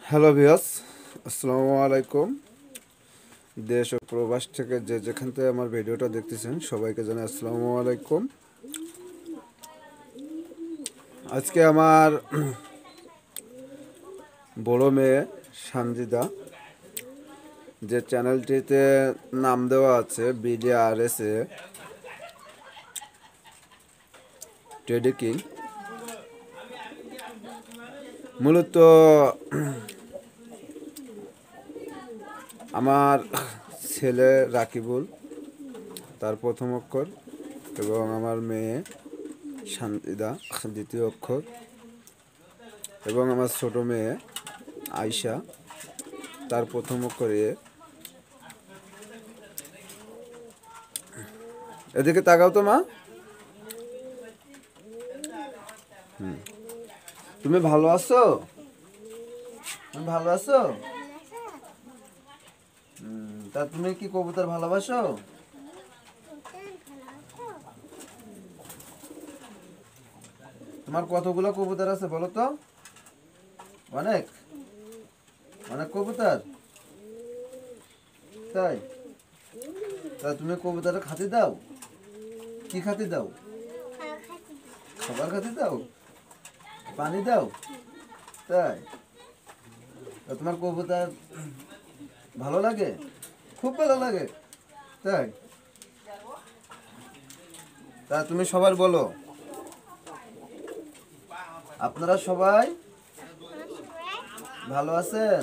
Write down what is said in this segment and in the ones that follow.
Hello viewers, আসসালামু আলাইকুম। দেশ ও প্রবাস থেকে যে যেখান থেকে আমার ভিডিওটা দেখতেছেন সবাইকে জানাই আসসালামু আলাইকুম। আজকে আমার বড় মেয়ে সানজিদা, যে চ্যানেলটিতে নাম দেওয়া আছে BDRSA টেডি কিং, মূলত আমার ছেলে রাকিবুল তার প্রথম অক্ষর এবং আমার মেয়ে সানজিদা দ্বিতীয় অক্ষর এবং আমার ছোট মেয়ে আয়শা তার প্রথম অক্ষর এ। এদিকে তাকাও তো মা। তুমি ভালো আছো? তুমি ভালো আছো? তা তুমি কি কবুতর ভালোবাসো? তোমার কতগুলো কবুতর আছে বলো তো? অনেক অনেক কবুতর, তাই? তা তুমি কবুতরের খাতি দাও? কি খাতি দাও? খাবার খাতি দাও? পানি দাও? তাই? তা তোমার কবুতর ভালো লাগে? খুব ভালো লাগে, তাই? তা তুমি সবার বলো, আপনারা সবাই ভালো আছেন?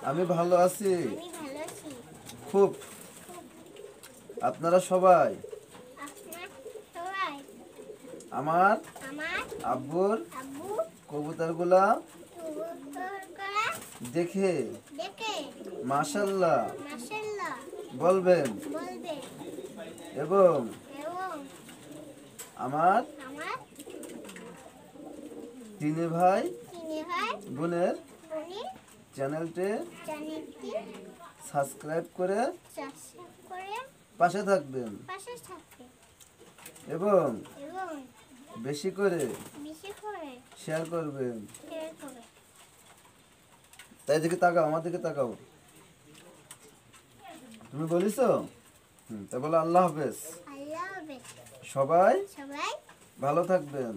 আমি ভালো আছি খুব। আপনারা সবাই আমার আব্বুর কবুতরগুলা দেখে মাশাআল্লাহ বলবেন এবং আমার তিন ভাই বোনের চ্যানেলটি সাবস্ক্রাইব করে পাশে থাকবেন এবং বেশি করে শেয়ার করবেন। তাই দিকে তাকাও, আমার দিকে তাকাও। তুমি বলিস? তা বলো আল্লাহ হাফেজ। সবাই ভালো থাকবেন।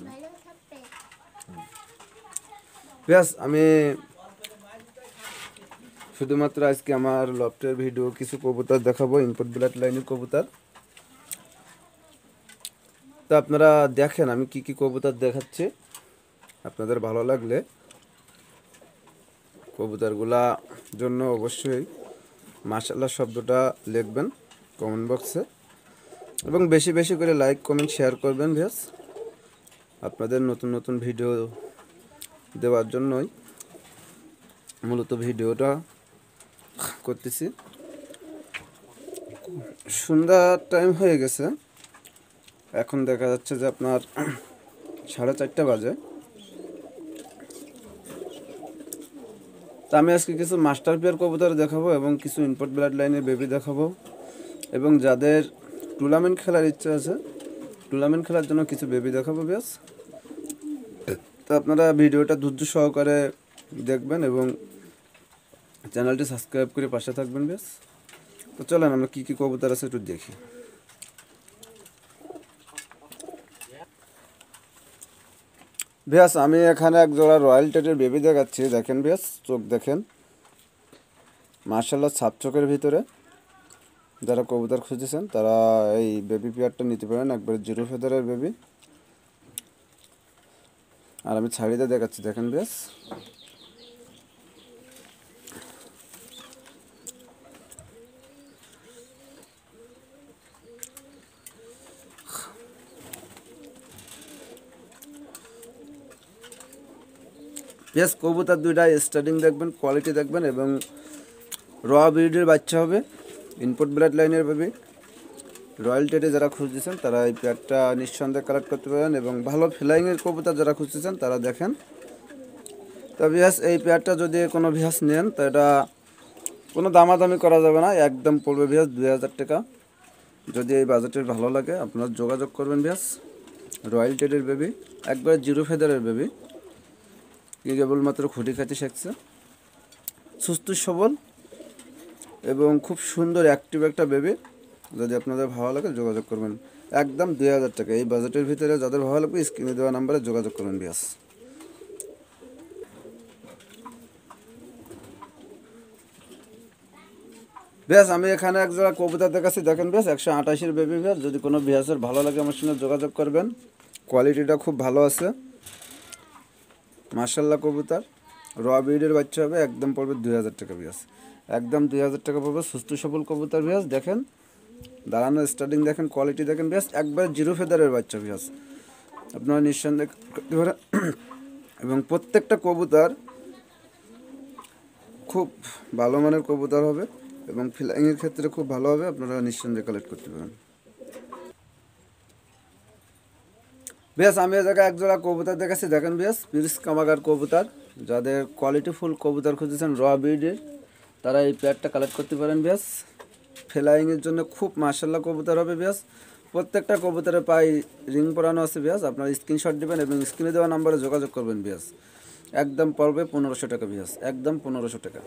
ব্যাস, আমি শুধুমাত্র আজকে আমার লফটের ভিডিও কিছু কবুতর দেখাবো, ইনপুট ব্লাড লাইনের কবুতর। তো আপনারা দেখেন আমি কি কি কবুতর দেখাচ্ছি। আপনাদের ভালো লাগলে কবুতরগুলা জন্য অবশ্যই মাশাআল্লাহ শব্দটা লিখবেন কমেন্ট বক্সে এবং বেশি বেশি করে লাইক কমেন্ট শেয়ার করবেন। ব্যাস, আপনাদের নতুন নতুন ভিডিও দেওয়ার জন্যই মূলত ভিডিওটা করতেছি। সন্ধ্যার টাইম হয়ে গেছে, এখন দেখা যাচ্ছে যে আপনার 4:30 বাজে। তা আমি আজকে কিছু মাস্টার পেয়ার কবুতর দেখাবো এবং কিছু ইনপুট ব্লাড লাইনের বেবি দেখাবো এবং যাদের টুর্নামেন্ট খেলার ইচ্ছা আছে টুর্নামেন্ট খেলার জন্য কিছু বেবি দেখাবো। ব্যাস, তো আপনারা ভিডিওটা ধৈর্য সহকারে দেখবেন এবং চ্যানেলটি সাবস্ক্রাইব করে পাশে থাকবেন। ব্যাস, তো চলেন আমরা কী কী কবুতর আছে একটু দেখি। ব্যাস, আমি এখানে এক জোড়া রয়্যাল টেটের বেবি দেখাচ্ছি। দেখেন ব্যাস, চোখ দেখেন মাশাআল্লাহ, ছাপ চোখের ভিতরে। যারা কবুতর খুঁজেছেন তারা এই বেবি পেয়ারটা নিতে পারেন, একবারে জিরো ফেদারের বেবি। আর আমি ছাড়িতে দেখাচ্ছি, দেখেন ব্যাস। ব্যাস, কবুতর দুইটা স্টার্টিং দেখবেন, কোয়ালিটি দেখবেন এবং র ব্রিডের বাচ্চা হবে, ইনপুট ব্লাড লাইনের বেবি। রয়্যাল টেডে যারা খুঁজতেছেন তারা এই পেয়ারটা নিঃসন্দেহে কালেক্ট করতে পারেন এবং ভালো ফ্লাইংয়ের কবুতর যারা খুঁজতেছেন তারা দেখেন। তো ভিয়াস, এই পেয়ারটা যদি কোনো ভিয়াস নেন তো এটা কোনো দামাদামি করা যাবে না, একদম পড়বে ভিয়াস 2000 টাকা। যদি এই বাজেটের ভালো লাগে আপনারা যোগাযোগ করবেন। ভিয়াস, রয়্যাল টেডের বেবি, একবারে জিরো ফেদারের বেবি, কি কেবলমাত্র খুঁটি খাতি শিখছে। সুস্থ সবল এবং খুব সুন্দর অ্যাক্টিভ একটা বেবি। যদি আপনাদের ভালো লাগে যোগাযোগ করবেন, একদম 2000 টাকা। এই বাজেটের ভিতরে যাদের ভালো লাগবে স্ক্রিনে দেওয়া নাম্বারে যোগাযোগ করবেন বিয়াস। বেশ, আমি এখানে এক জোড়া কবুতর দেখাচ্ছি, দেখেন বেশ 128-এর বেবি বেশ। যদি কোনো বিয়াসের ভালো লাগে আমার সঙ্গে যোগাযোগ করবেন। কোয়ালিটিটা খুব ভালো আছে, মার্শাল্লাহ কবুতর। র ব্রিডের বাচ্চা হবে, একদম পড়বে 2000 টাকা বিয়াস, একদম 2000 টাকা পড়বে। সুস্থ সবল কবুতর বিয়াস। দেখেন দাঁড়ানো স্টার্টিং দেখেন, কোয়ালিটি দেখেন বেশ, একবার জিরো ফেদারের বাচ্চা বিয়াস, আপনারা নিঃসন্দেহে করতে পারেন। এবং প্রত্যেকটা কবুতর খুব ভালো মানের কবুতর হবে এবং ফ্লাইংয়ের ক্ষেত্রে খুব ভালো হবে, আপনারা নিঃসন্দেহে কালেক্ট করতে পারেন। বেশ, আমি এ জায়গায় এক জোড়া কবুতর দেখাচ্ছি, দেখেন বেশ পিরিস কামাগার কবুতর। যাদের কোয়ালিটি ফুল কবুতর খুঁজেছেন র ব্রিডের, তারা এই পেয়ারটা কালেক্ট করতে পারেন বেশ। ফ্লাইংয়ের জন্য খুব মার্শাল্লাহ কবুতর হবে বেশ। প্রত্যেকটা কবুতরের পায়ে রিং পরানো আছে বেশ। আপনারা স্ক্রিনশট দেবেন এবং স্ক্রিনে দেওয়া নাম্বারে যোগাযোগ করবেন বেশ। একদম পড়বে 1500 টাকা বেশ, একদম 1500 টাকা।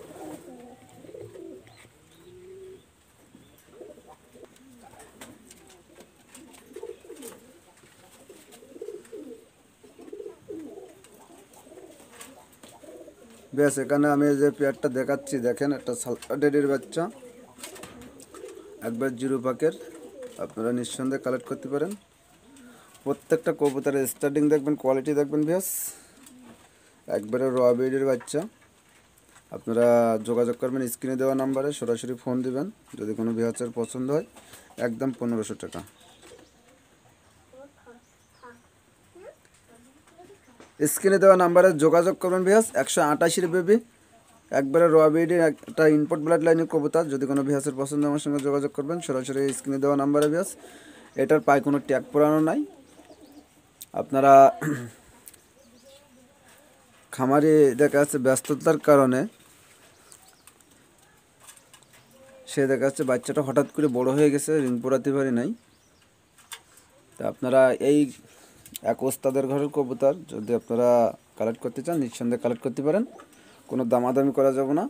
বেশ, এখানে আমি যে পেয়ারটা দেখাচ্ছি দেখেন, একটা সালডেডের বাচ্চা, একবার জিরো পাকের, আপনারা নিঃসন্দেহে কালেক্ট করতে পারেন। প্রত্যেকটা কবুতরের স্টার্টিং দেখবেন, কোয়ালিটি দেখবেন বেশ, একবারে র ব্রিডের বাচ্চা। আপনারা যোগাযোগ করবেন স্ক্রিনে দেওয়া নাম্বারে, সরাসরি ফোন দিবেন যদি কোনো বিহাচার পছন্দ হয়। একদম 1500 টাকা। স্ক্রিনে দেওয়া নাম্বারে যোগাযোগ করবেন বিহাস। 128-এর বেবি, একবারে র ব্রিডের একটা ইনপুট ব্লাড লাইনের কবুতর। যদি কোনো বিহাসের পছন্দ আমার সঙ্গে যোগাযোগ করবেন সরাসরি স্ক্রিনে দেওয়া নাম্বারে বিহাস। এটার পায়ে কোনো ট্যাগ পরানো নাই। আপনারা খামারি দেখা যাচ্ছে ব্যস্ততার কারণে সে দেখা যাচ্ছে বাচ্চাটা হঠাৎ করে বড় হয়ে গেছে, রিং পরাতে পারি নাই। তা আপনারা এই এক ওস্তাদের ঘরের কবুতর যদি আপনারা কালেক্ট করতে চান নিঃসন্দেহে কালেক্ট করতে পারেন, কোনো দামাদামি করা যাবে না।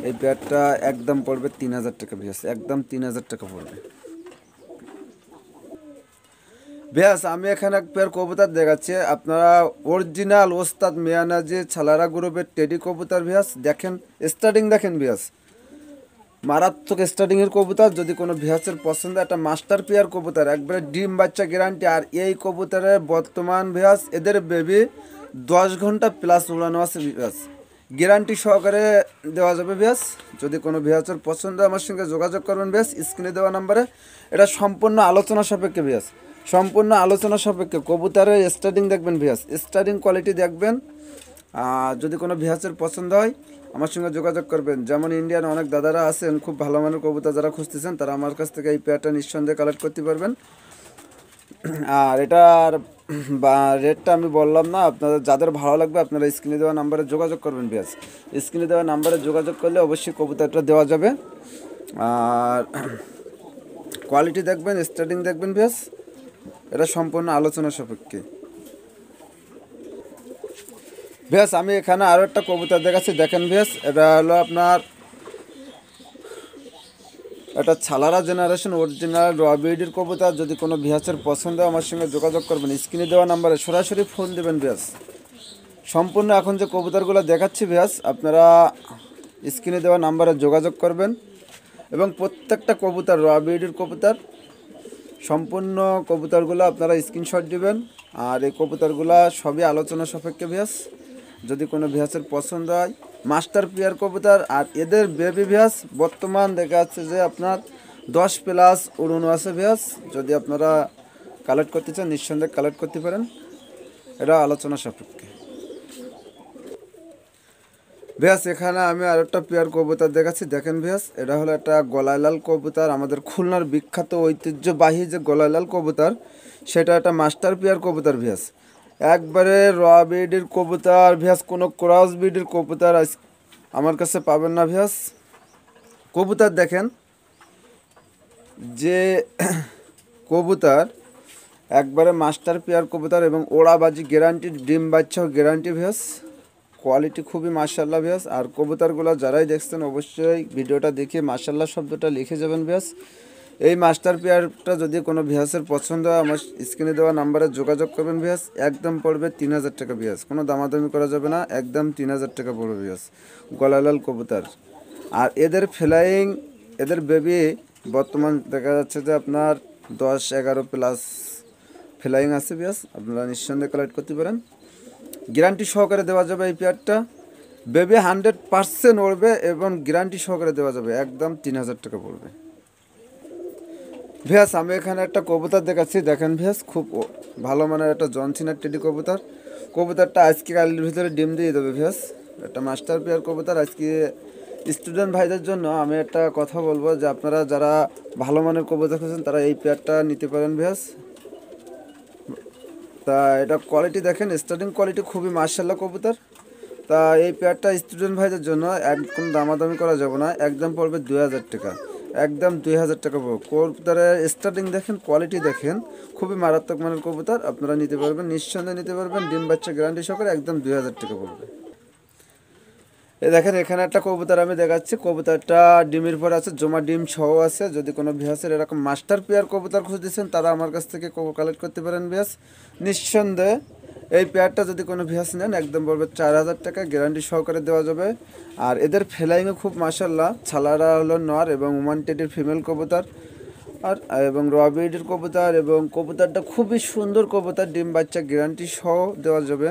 এই পেয়ারটা একদম পড়বে 3000 টাকা বেশ, একদম 3000 টাকা পড়বে বেশ। আমি এখানে এক পেয়ার কবুতর দেখাচ্ছি, আপনারা অরিজিনাল ওস্তাদ মিয়ানাজি ছালারা গ্রুপের টেডি কবুতর ভিয়াস। দেখেন স্টার্টিং দেখেন ভিয়াস, মারাত্মক স্টার্টিংয়ের কবুতর। যদি কোনো ভিয়াসের পছন্দ, একটা মাস্টার পেয়ার কবুতর, একবারে ডিম বাচ্চা গ্যারান্টি। আর এই কবুতরের বর্তমান ভিয়াস এদের বেবি 10 ঘন্টা প্লাস উড়ানো আছে ভিয়াস, গ্যারান্টি সহকারে দেওয়া যাবে ভিয়াস। যদি কোনো ভিয়াসের পছন্দ আমার সঙ্গে যোগাযোগ করবেন ভিয়াস স্ক্রিনে দেওয়া নাম্বারে। এটা সম্পূর্ণ আলোচনা সাপেক্ষে ভিয়াস, সম্পূর্ণ আলোচনা সাপেক্ষে। কবুতরের স্টার্টিং দেখবেন ভিয়াস, স্টার্টিং কোয়ালিটি দেখবেন। যদি কোনো ভিয়াসের পছন্দ হয় আমার সঙ্গে যোগাযোগ করবেন। যেমন ইন্ডিয়ান অনেক দাদারা আছেন খুব ভালো মানের কবুতর যারা খুঁজতেছেন, তারা আমার কাছ থেকে এই পেয়ারটা নিঃসন্দেহে কালেক্ট করতে পারবেন। আর এটার রেটটা আমি বললাম না, আপনাদের যাদের ভালো লাগবে আপনারা স্ক্রিনে দেওয়া নাম্বারে যোগাযোগ করবেন ভিয়াস। স্ক্রিনে দেওয়া নাম্বারে যোগাযোগ করলে অবশ্যই কবুতরটা দেওয়া যাবে। আর কোয়ালিটি দেখবেন, স্টার্টিং দেখবেন ভিয়াস, এটা সম্পূর্ণ আলোচনা সাপেক্ষে ভিয়াস। আমি এখানে আরও একটা কবুতর দেখাচ্ছি, দেখেন ভিয়াস। এটা হলো আপনার এটা ছালারা জেনারেশন অরিজিনাল র ব্রিডের কবুতর। যদি কোনো ভিয়াসের পছন্দ আমার সঙ্গে যোগাযোগ করবেন স্ক্রিনে দেওয়া নাম্বারে সরাসরি ফোন দেবেন ভিয়াস। সম্পূর্ণ এখন যে কবুতরগুলো দেখাচ্ছি ভিয়াস, আপনারা স্ক্রিনে দেওয়া নাম্বারে যোগাযোগ করবেন। এবং প্রত্যেকটা কবুতর র ব্রিডের কবুতর, সম্পূর্ণ কবুতরগুলো আপনারা স্ক্রিনশট দিবেন। আর এই কবুতরগুলো সবই আলোচনা সাপেক্ষে ভিয়াস। যদি কোনো ভিয়াসের পছন্দ হয়, মাস্টার পেয়ার কবুতর। আর এদের বেবি ভিয়াস বর্তমান দেখা যাচ্ছে যে আপনার 10 প্লাস উড়ানো আছে ভিয়াস। যদি আপনারা কালেক্ট করতে চান নিঃসন্দেহে কালেক্ট করতে পারেন, এটা আলোচনা সাপেক্ষে ভিয়াস। এখানে আমি আর একটা পেয়ার কবুতর দেখাচ্ছি, দেখেন ভিয়াস। এটা হলো একটা গলাইলাল কবুতর, আমাদের খুলনার বিখ্যাত ঐতিহ্যবাহী যে গলাইলাল কবুতর, সেটা একটা মাস্টার পেয়ার কবুতর ভিয়াস। একবারে র ব্রিডের কবুতর ভিয়াস, কোনো ক্রস ব্রিডের কবুতর আমার কাছে পাবেন না ভিয়াস। কবুতর দেখেন যে কবুতর একবারে মাস্টার পেয়ার কবুতর এবং ওড়াবাজি গ্যারান্টি, ডিম বাচ্চাও গ্যারান্টি ভিয়াস। কোয়ালিটি খুবই মাশাআল্লাহ ভিউয়ার্স। আর কবুতরগুলো যারাই দেখছেন অবশ্যই ভিডিওটা দেখে মাশাআল্লাহ শব্দটা লিখে যাবেন ভিউয়ার্স। এই মাস্টার পেয়ারটা যদি কোনো ভিউয়ার্সের পছন্দ হয় আমার স্ক্রিনে দেওয়া নাম্বারে যোগাযোগ করবেন ভিউয়ার্স। একদম পড়বে 3000 টাকা ভিউয়ার্স, কোনো দামাদামি করা যাবে না, একদম 3000 টাকা পড়বে ভিউয়ার্স গলালাল কবুতর। আর এদের ফ্লাইং, এদের বেবি বর্তমান দেখা যাচ্ছে যে আপনার 10-11 প্লাস ফ্লাইং আছে ভিউয়ার্স, আপনারা নিঃসন্দেহে কালেক্ট করতে পারেন। গ্যারান্টি সহকারে দেওয়া যাবে এই পেয়ারটা, বেবি 100% উড়বে এবং গ্যারান্টি সহকারে দেওয়া যাবে, একদম 3000 টাকা পড়বে ভিউয়ার্স। আমি এখানে একটা কবুতর দেখাচ্ছি, দেখেন ভিউয়ার্স, খুব ভালো মানের একটা জনসিনার টেডি কবুতর। কবুতরটা আজকে কালের ভিতরে ডিম দিয়ে দেবে ভিউয়ার্স, একটা মাস্টার পেয়ার কবুতর। আজকে স্টুডেন্ট ভাইদের জন্য আমি একটা কথা বলবো যে আপনারা যারা ভালো মানের কবুতর খুঁজছেন তারা এই পেয়ারটা নিতে পারেন ভিউয়ার্স। তা এটা কোয়ালিটি দেখেন, স্টার্টিং কোয়ালিটি খুবই মাশাআল্লাহ কবুতর। তা এই পেয়ারটা স্টুডেন্ট ভাইদের জন্য একদম দামাদামি করা যাবে না, একদম পড়বে 2000 টাকা, একদম 2000 টাকা পড়বে। কবুতরের স্টার্টিং দেখেন, কোয়ালিটি দেখেন, খুবই মারাত্মক মানের কবুতর, আপনারা নিতে পারবেন, নিঃসন্দেহে নিতে পারবেন, ডিম বাচ্চা গ্যারান্টি সহকারে, একদম 2000 টাকা পড়বে। এই দেখেন এখানে একটা কবুতর আমি দেখাচ্ছি, কবুতরটা ডিমের পর আছে, জমা ডিম সহ আছে। যদি কোনো ভিউয়ার্সের এরকম মাস্টার পেয়ার কবুতর খুঁজতেছেন তারা আমার কাছ থেকে কালেক্ট করতে পারেন ভিউয়ার্স নিঃসন্দেহে। এই পেয়ারটা যদি কোনো ভিউয়ার্স নেন একদম পড়বে 4000 টাকা, গ্যারান্টি সহকারে দেওয়া যাবে। আর এদের ফ্লাইংও খুব মাশাআল্লাহ, ছালারা হলো নর এবং ওমান টেডির ফিমেল কবুতর, আর এবং রবিডির কবুতর, এবং কবুতরটা খুবই সুন্দর কবুতর, ডিম বাচ্চা গ্যারান্টি সহ দেওয়া যাবে।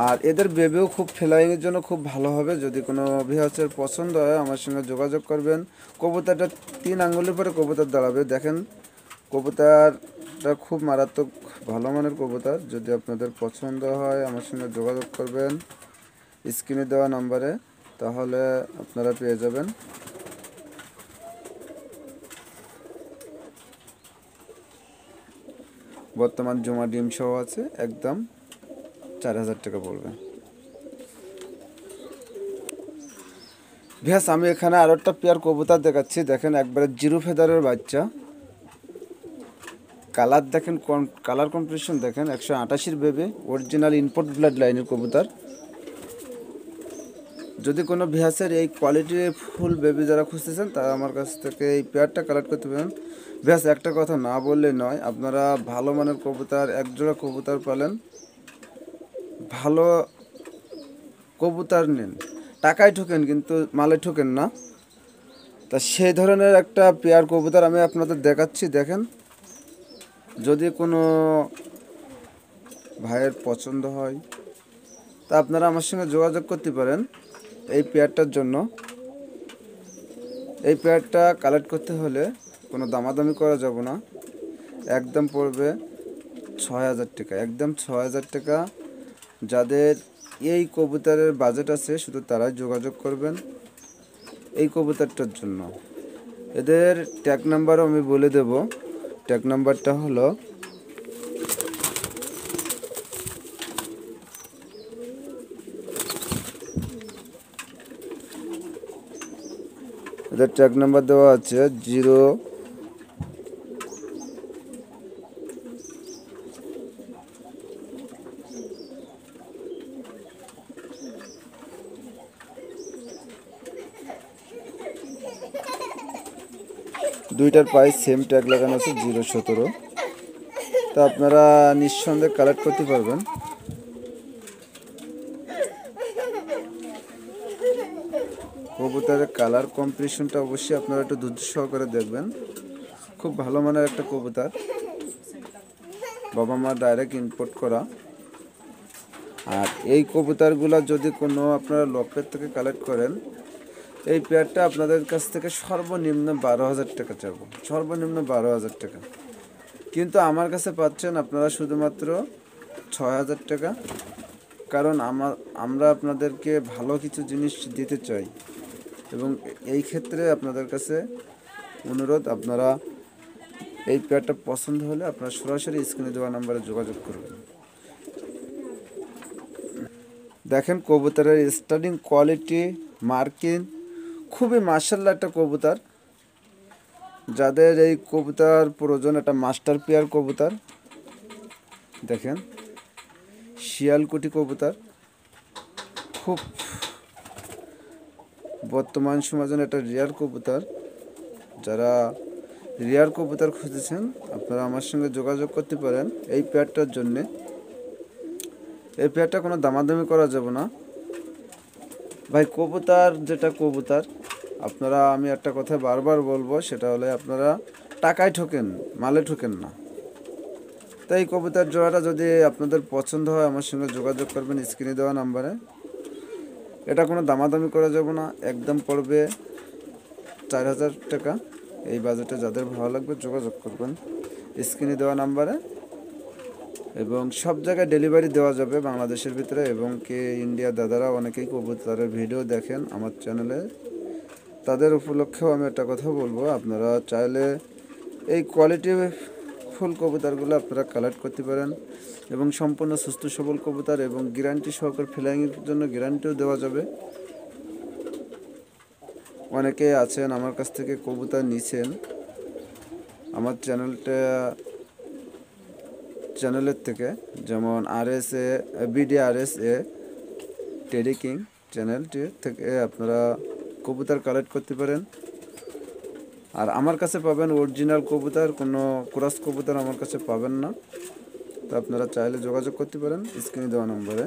আর এদের বেবিও খুব ফ্লাইংয়ের জন্য খুব ভালো হবে। যদি কোনো ভিউয়ার্সের পছন্দ হয় আমার সঙ্গে যোগাযোগ করবেন। কবুতরটা 3 আঙ্গুলের পরে কবুতর দাঁড়াবে, দেখেন কবুতরটা খুব মারাত্মক ভালো মানের কবুতর। যদি আপনাদের পছন্দ হয় আমার সঙ্গে যোগাযোগ করবেন স্ক্রিনে দেওয়া নাম্বারে, তাহলে আপনারা পেয়ে যাবেন। বর্তমান জমা ডিম সহ আছে, একদম 4000 টাকা পড়বে ভিউয়ার্স। আমি এখানে আরো একটা পেয়ার কবুতর দেখাচ্ছি, দেখেন একবারে জিরো ফেদারের বাচ্চা। কালার দেখেন, কালার কম্পিটিশন দেখেন, 188 বেবি, অরিজিনাল ইম্পোর্ট ব্লাড লাইনের কবুতর। যদি কোনো ভিউয়ার্সের এই কোয়ালিটি ফুল বেবি যারা খুঁজতেছেন তারা আমার কাছ থেকে এই পেয়ারটা কালেক্ট করতে পারেন ভিউয়ার্স। একটা কথা না বললে নয়, আপনারা ভালো মানের কবুতর, একজোড়া কবুতর পালেন, ভালো কবুতর নেন, টাকায় ঠকেন কিন্তু মালে ঠকেন না। তা সেই ধরনের একটা পেয়ার কবুতর আমি আপনাদের দেখাচ্ছি, দেখেন যদি কোনো ভাইয়ের পছন্দ হয় তা আপনারা আমার সঙ্গে যোগাযোগ করতে পারেন এই পেয়ারটার জন্য। এই পেয়ারটা কালেক্ট করতে হলে কোনো দামাদামি করা যাবে না, একদম পড়বে 6000 টাকা, একদম 6000 টাকা। যাদের এই কবুতরের বাজেট আছে শুধু তারাই যোগাযোগ করবেন এই কবুতরটার জন্য। এদের ট্যাগ নাম্বারও আমি বলে দেব, ট্যাগ নাম্বারটা হলো এদের ট্যাগ নাম্বার দেওয়া আছে 0 দুইটার পায়ে সেম ট্যাগ লাগানো আছে 017। তা আপনারা নিঃসন্দেহে কালেক্ট করতে পারবেন। কবুতরের কালার কম্পিটিশনটা অবশ্যই আপনারা একটু ধৈর্য সহকারে দেখবেন, খুব ভালো মানের একটা কবুতর, বাবা মা ডাইরেক্ট ইম্পোর্ট করা। আর এই কবুতরগুলো যদি কোনো আপনারা লোকের থেকে কালেক্ট করেন, এই পেয়ারটা আপনাদের কাছ থেকে সর্বনিম্ন 12000 টাকা চাবো, সর্বনিম্ন 12000 টাকা। কিন্তু আমার কাছে পাচ্ছেন আপনারা শুধুমাত্র 6000 টাকা, কারণ আমরা আপনাদেরকে ভালো কিছু জিনিস দিতে চাই। এবং এই ক্ষেত্রে আপনাদের কাছে অনুরোধ, আপনারা এই পেয়ারটা পছন্দ হলে আপনারা সরাসরি স্ক্রিনে দেওয়া নাম্বারে যোগাযোগ করবেন। দেখেন কবুতরের স্টার্টিং কোয়ালিটি, মার্কিং খুবই মাশাআল্লাহ একটা কবুতর। যাদের এই কবুতর প্রয়োজন, একটা মাস্টার পেয়ার কবুতর, দেখেন শিয়ালকুটি কবুতর, খুব বর্তমান সমাজে একটা রেয়ার কবুতর। যারা রেয়ার কবুতর খুঁজেছেন আপনারা আমার সঙ্গে যোগাযোগ করতে পারেন এই পেয়ারটার জন্যে। এই পেয়ারটা কোনো দামাদামি করা যাবে না ভাই। কবুতর যেটা কবুতর, আপনারা আমি একটা কথা বারবার বলবো, সেটা হলে আপনারা টাকায় ঠকেন, মালে ঠকেন না। তাই এই কবুতর জোড়াটা যদি আপনাদের পছন্দ হয় আমার সঙ্গে যোগাযোগ করবেন স্ক্রিনে দেওয়া নাম্বারে। এটা কোনো দামাদামি করা যাবে না, একদম পড়বে 4000 টাকা। এই বাজেটে যাদের ভালো লাগবে যোগাযোগ করবেন স্ক্রিনে দেওয়া নাম্বারে। এবং সব জায়গায় ডেলিভারি দেওয়া যাবে বাংলাদেশের ভিতরে। এবং ইন্ডিয়া দাদারা অনেকেই কবুতরের ভিডিও দেখেন আমার চ্যানেলে, তাদের উপলক্ষেও আমি একটা কথা বলবো, আপনারা চাইলে এই কোয়ালিটি ফুল কবুতরগুলো আপনারা কালেক্ট করতে পারেন। এবং সম্পূর্ণ সুস্থ সবল কবুতর এবং গ্যারান্টি সহকারে ফ্লাইংয়ের জন্য গ্যারান্টিও দেওয়া যাবে। অনেকে আছেন আমার কাছ থেকে কবুতর নিছেন, আমার চ্যানেলের থেকে, যেমন RSA BDRSA টেডি কিং চ্যানেলটি থেকে আপনারা কবুতর কালেক্ট করতে পারেন। আর আমার কাছে পাবেন অরিজিনাল কবুতর, কোনো ক্রস কবুতর আমার কাছে পাবেন না। তো আপনারা চাইলে যোগাযোগ করতে পারেন স্ক্রিনে দেওয়া নম্বরে।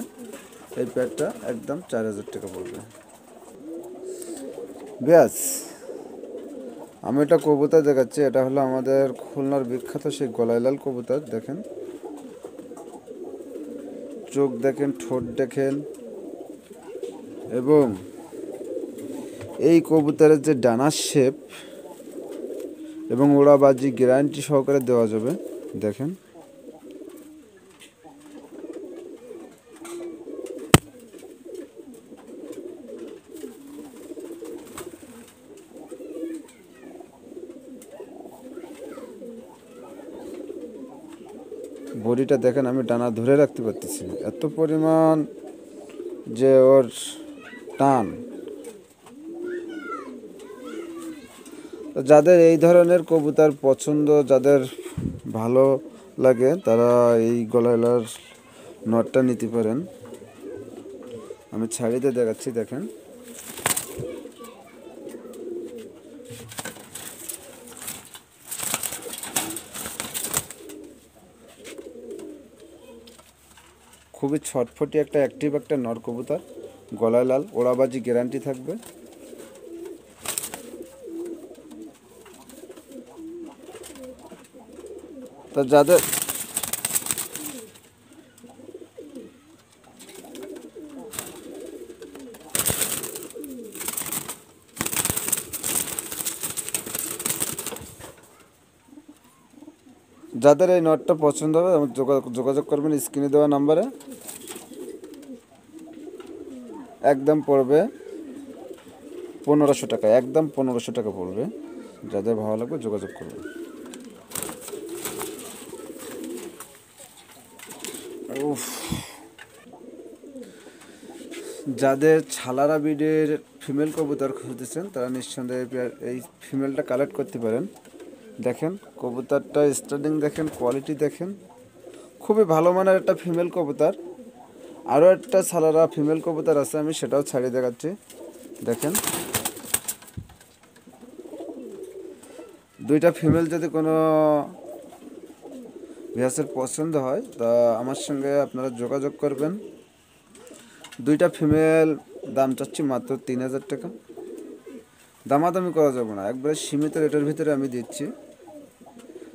এই প্যাডটা একদম 4000 টাকা পড়বে। ব্যাস, আমি একটা কবুতর দেখাচ্ছি। এটা হলো আমাদের খুলনার বিখ্যাত সেই গলাইলাল কবুতর। দেখেন চোখ দেখেন, ঠোঁট দেখেন। এবং এই কবুতরের যে ডানার শেপ এবং ওড়াবাজি গ্যারান্টি সহকারে দেওয়া যাবে। দেখেন বডিটা দেখেন, আমি ডানা ধরে রাখতে পারতেছি না, এত পরিমাণ যে ওর টান। যাদের এই ধরনের কবুতর পছন্দ, যাদের ভালো লাগে, তারা এই গলাইলার নটটা নিতে পারেন। আমি ছাড়িতে দেখাচ্ছি, দেখেন খুবই ছটফটি একটা অ্যাক্টিভ একটা নর কবুতর, গলায় লাল, ওড়াবাজি গ্যারান্টি থাকবে। তো যাদের এই নটটা পছন্দ হবে যোগাযোগ করবেন স্ক্রিনে দেওয়া নাম্বারে। একদম পড়বে 1500 টাকা, একদম 1500 টাকা পড়বে। যাদের ভালো লাগবে যোগাযোগ করবেন। যাদের ছালারা ব্রিডের ফিমেল কবুতর খুঁজতেছেন তারা নিঃসন্দেহে এই ফিমেলটা কালেক্ট করতে পারেন। দেখেন কবুতরটা স্টার্টিং দেখেন, কোয়ালিটি দেখেন, খুবই ভালো মানের একটা ফিমেল কবুতর। আরও একটা ছালারা ফিমেল কবুতর আছে, আমি সেটাও ছাড়িয়ে দেখাচ্ছি। দেখেন দুইটা ফিমেল যদি কোনো ভিউয়ার্সের পছন্দ হয় তা আমার সঙ্গে আপনারা যোগাযোগ করবেন। দুইটা ফিমেল দাম চাচ্ছি মাত্র 3000 টাকা। দামাদামি করা যাবে না, একবারে সীমিত রেটের ভিতরে আমি দিচ্ছি।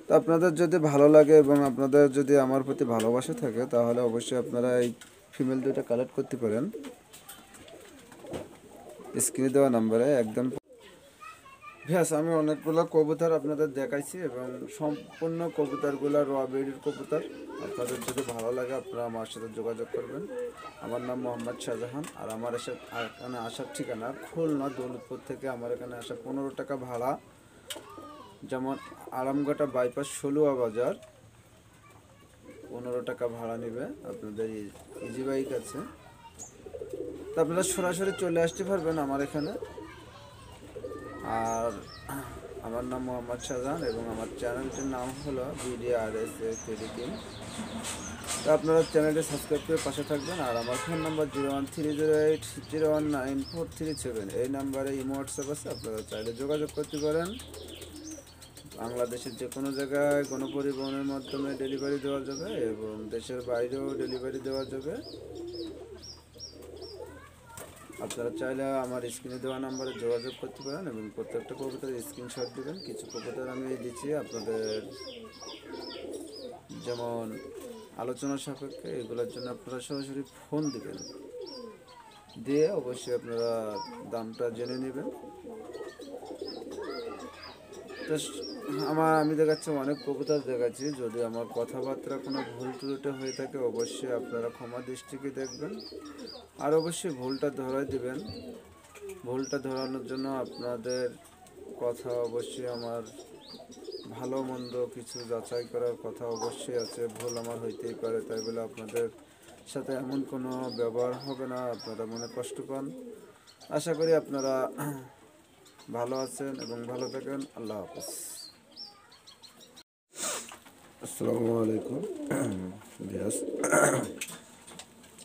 তো আপনাদের যদি ভালো লাগে এবং আপনাদের যদি আমার প্রতি ভালোবাসা থাকে তাহলে অবশ্যই আপনারা এই ফিমেল দুইটা কালেক্ট করতে পারেন স্ক্রিনে দেওয়া নাম্বারে। একদম ভিউয়ার্স, আমি অনেকগুলো কবুতর আপনাদের দেখাইছি এবং সম্পূর্ণ কবুতরগুলো র ব্রিডের কবুতর। আপনাদের যদি ভালো লাগে আপনারা আমার সাথে যোগাযোগ করবেন। আমার নাম মোহাম্মদ শাহজাহান। আর আমার এখানে আসার ঠিকানা খুলনা দৌলতপুর থেকে আমার এখানে আসা 15 টাকা ভাড়া। যেমন আরামঘাটা বাইপাস ষোলুয়া বাজার 15 টাকা ভাড়া নেবে। আপনাদের ইজি বাইক আছে, তো আপনারা সরাসরি চলে আসতে পারবেন আমার এখানে। আর আমার নাম মোহাম্মদ শাহজাহান এবং আমার চ্যানেলটির নাম হলো BDRSA ফিলিপিন। তো আপনারা চ্যানেলটি সাবস্ক্রাইব করে পাশে থাকবেন। আর আমার ফোন নাম্বার 013080194337। এই নাম্বারে ইমো হোয়াটসঅ্যাপ আছে, আপনারা চাইলে যোগাযোগ করতে পারেন। বাংলাদেশের যে কোনো জায়গায় কোনো পরিবহনের মাধ্যমে ডেলিভারি দেওয়া যাবে এবং দেশের বাইরেও ডেলিভারি দেওয়া যাবে। আপনারা চাইলে আমার স্ক্রিনে দেওয়া নাম্বারে যোগাযোগ করতে পারেন এবং প্রত্যেকটা কবুতরের স্ক্রিনশট দেবেন। কিছু কবুতর আমি দিচ্ছি আপনাদের যেমন আলোচনা সাপেক্ষে, এগুলোর জন্য আপনারা সরাসরি ফোন দিবেন, দিয়ে অবশ্যই আপনারা দামটা জেনে নেবেন। তো আমি দেখাচ্ছি অনেক কবুতর দেখাচ্ছি, যদি আমার কথাবার্তা কোনো ভুল ত্রুটি হয়ে থাকে অবশ্যই আপনারা ক্ষমা দৃষ্টিকে দেখবেন। আর অবশ্যই ভুলটা ধরাই দিবেন। ভুলটা ধরানোর জন্য আপনাদের কথা অবশ্যই আমার ভালো মন্দ কিছু যাচাই করার কথা অবশ্যই আছে। ভুল আমার হইতেই পারে, তাই বলে আপনাদের সাথে এমন কোনো ব্যবহার হবে না আপনারা মনে কষ্ট পান। আশা করি আপনারা ভালো আছেন এবং ভালো থাকেন। আল্লাহ হাফেজ। আসসালামু আলাইকুম ভিউয়ার্স।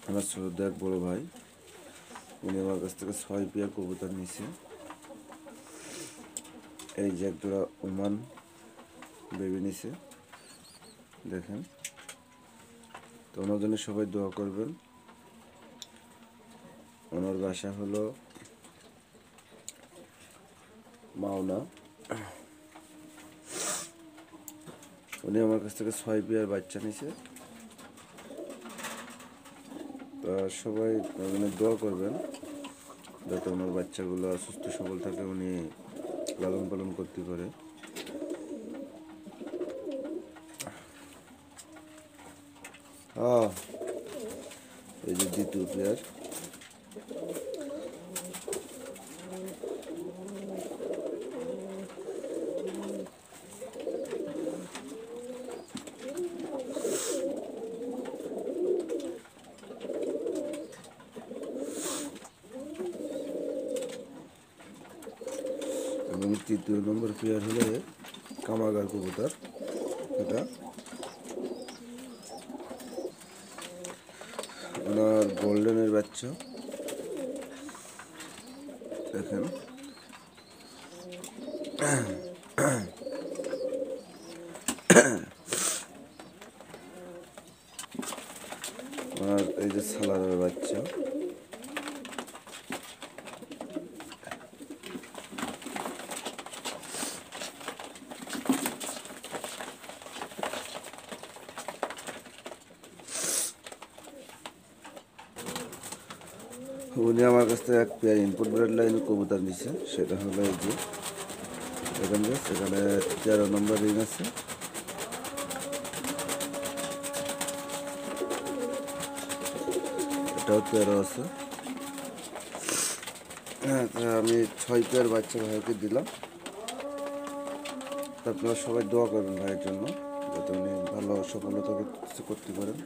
আমার শ্রদ্ধা এক বড় ভাই, উনি আমার কাছ থেকে 6 পেয়ার কবুতর নিয়েছে। এই যে একজোড়া ওমান বেবি নিছে, দেখেন। তো ওনার জন্য সবাই দোয়া করবেন। ওনার বাসা হলো মাওনা। উনি আমার কাছ থেকে 6 পেয়ার বাচ্চা নিছে। তা সবাই ওনার দোয়া করবেন যাতে ওনার বাচ্চাগুলো সুস্থ সবল থাকে, উনি লালন পালন করতে পারে। এই যে দ্বিতীয় পেয়ার, এবং তৃতীয় নম্বর পেয়ার হলে কামাগার কবুতর। এটা ওনার গোল্ডেনের বাচ্চা, দেখেন। আর এই যে সালারের বাচ্চা, উনি আমার কাছ থেকে এক পেয়ার ইনপুট ব্রেড লাইনের কবুতর নিছে। সেটা হলো এই যে এখানে 13 নম্বর রিং আছে। এটাও 13 আছে। আমি 6 পেয়ার বাচ্চা ভাইকে দিলাম। আপনারা সবাই দোয়া করবেন ভাইয়ের জন্য, যাতে উনি ভালো সফলতা করতে পারেন।